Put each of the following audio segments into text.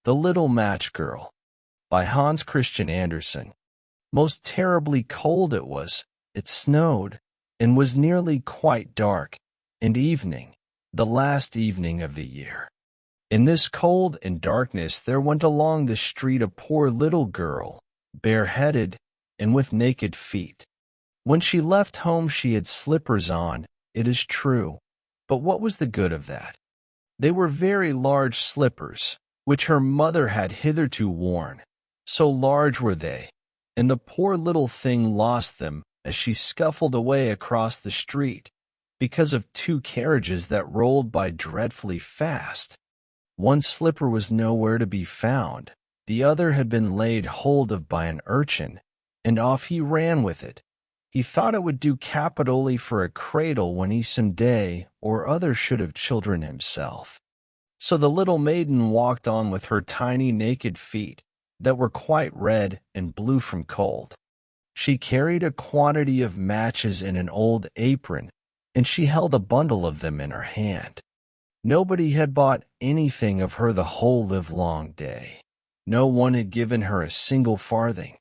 The Little Match Girl by Hans Christian Andersen. Most terribly cold it was. It snowed, and was nearly quite dark, and evening, the last evening of the year. In this cold and darkness there went along the street a poor little girl, bareheaded, and with naked feet. When she left home she had slippers on, it is true, but what was the good of that? They were very large slippers, which her mother had hitherto worn. So large were they, and the poor little thing lost them as she scuffled away across the street, because of two carriages that rolled by dreadfully fast. One slipper was nowhere to be found, the other had been laid hold of by an urchin, and off he ran with it. He thought it would do capitally for a cradle when he some day or other should have children himself. So the little maiden walked on with her tiny naked feet, that were quite red and blue from cold. She carried a quantity of matches in an old apron, and she held a bundle of them in her hand. Nobody had bought anything of her the whole livelong day. No one had given her a single farthing.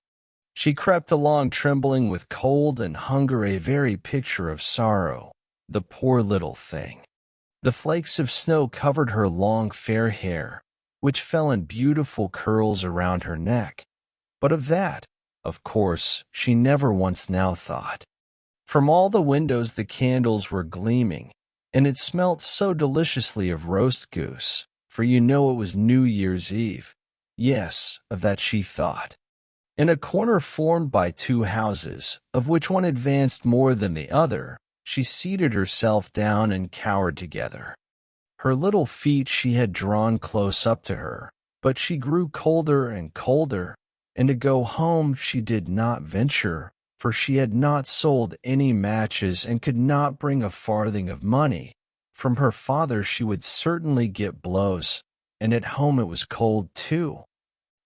She crept along trembling with cold and hunger, a very picture of sorrow, the poor little thing. The flakes of snow covered her long fair hair, which fell in beautiful curls around her neck. But of that, of course, she never once now thought. From all the windows the candles were gleaming, and it smelt so deliciously of roast goose, for you know it was New Year's Eve. Yes, of that she thought. In a corner formed by two houses, of which one advanced more than the other, she seated herself down and cowered together. Her little feet she had drawn close up to her, but she grew colder and colder, and to go home she did not venture, for she had not sold any matches and could not bring a farthing of money. From her father she would certainly get blows, and at home it was cold too.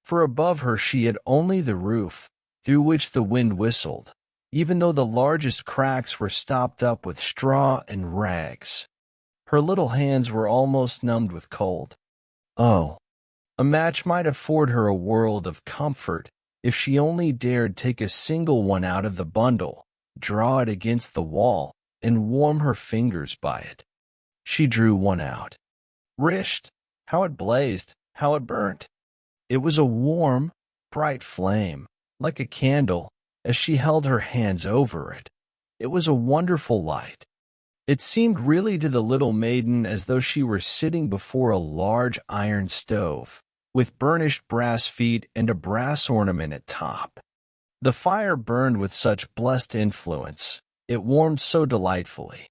For above her she had only the roof, through which the wind whistled, even though the largest cracks were stopped up with straw and rags. Her little hands were almost numbed with cold. Oh, a match might afford her a world of comfort if she only dared take a single one out of the bundle, draw it against the wall, and warm her fingers by it. She drew one out. Wrisht! How it blazed, how it burnt! It was a warm, bright flame, like a candle, as she held her hands over it. It was a wonderful light. It seemed really to the little maiden as though she were sitting before a large iron stove, with burnished brass feet and a brass ornament at top. The fire burned with such blessed influence, it warmed so delightfully.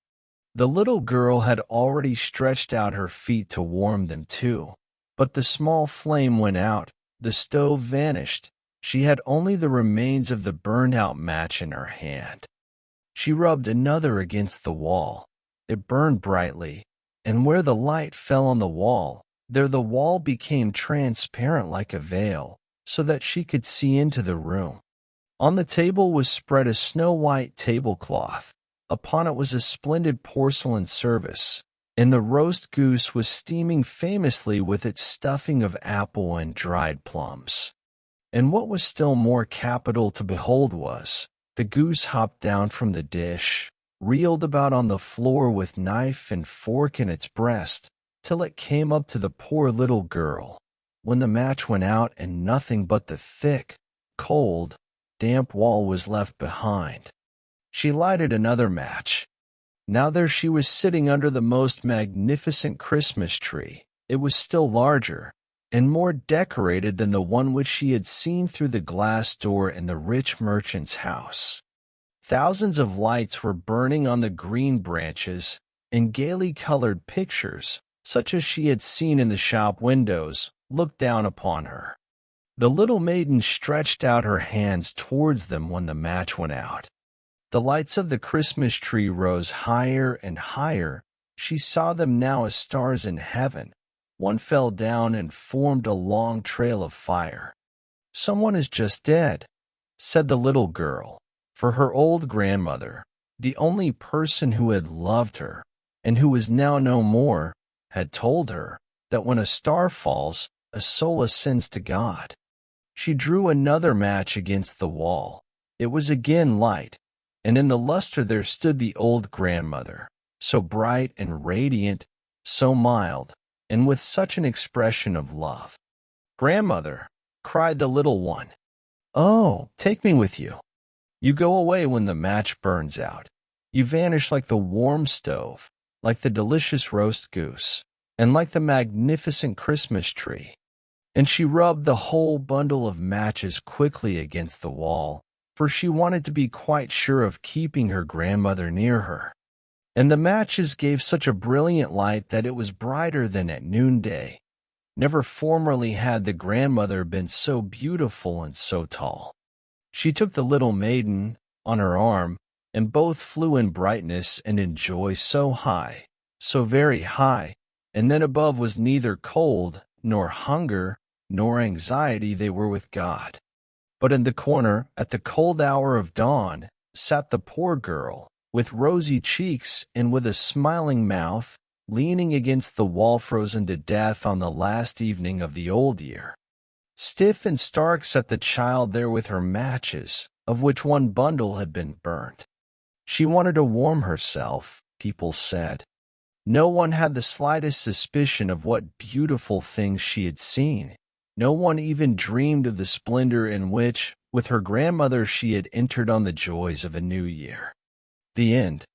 The little girl had already stretched out her feet to warm them too, but the small flame went out, the stove vanished. She had only the remains of the burned-out match in her hand. She rubbed another against the wall. It burned brightly, and where the light fell on the wall, there the wall became transparent like a veil, so that she could see into the room. On the table was spread a snow-white tablecloth. Upon it was a splendid porcelain service, and the roast goose was steaming famously with its stuffing of apple and dried plums. And what was still more capital to behold was, the goose hopped down from the dish, reeled about on the floor with knife and fork in its breast, till it came up to the poor little girl, when the match went out and nothing but the thick, cold, damp wall was left behind. She lighted another match. Now there she was sitting under the most magnificent Christmas tree. It was still larger, and more decorated than the one which she had seen through the glass door in the rich merchant's house. Thousands of lights were burning on the green branches, and gaily colored pictures, such as she had seen in the shop windows, looked down upon her. The little maiden stretched out her hands towards them when the match went out. The lights of the Christmas tree rose higher and higher. She saw them now as stars in heaven. One fell down and formed a long trail of fire. "Someone is just dead," said the little girl, for her old grandmother, the only person who had loved her, and who was now no more, had told her that when a star falls, a solace since to God. She drew another match against the wall. It was again light, and in the luster there stood the old grandmother, so bright and radiant, so mild, and with such an expression of love. "Grandmother," cried the little one, "oh, take me with you. You go away when the match burns out. You vanish like the warm stove, like the delicious roast goose, and like the magnificent Christmas tree." And she rubbed the whole bundle of matches quickly against the wall, for she wanted to be quite sure of keeping her grandmother near her. And the matches gave such a brilliant light that it was brighter than at noonday. Never formerly had the grandmother been so beautiful and so tall. She took the little maiden on her arm, and both flew in brightness and in joy so high, so very high, and then above was neither cold, nor hunger, nor anxiety. They were with God. But in the corner, at the cold hour of dawn, sat the poor girl, with rosy cheeks and with a smiling mouth, leaning against the wall, frozen to death on the last evening of the old year. Stiff and stark sat the child there with her matches, of which one bundle had been burnt. She wanted to warm herself, people said. No one had the slightest suspicion of what beautiful things she had seen. No one even dreamed of the splendor in which, with her grandmother, she had entered on the joys of a new year. The end.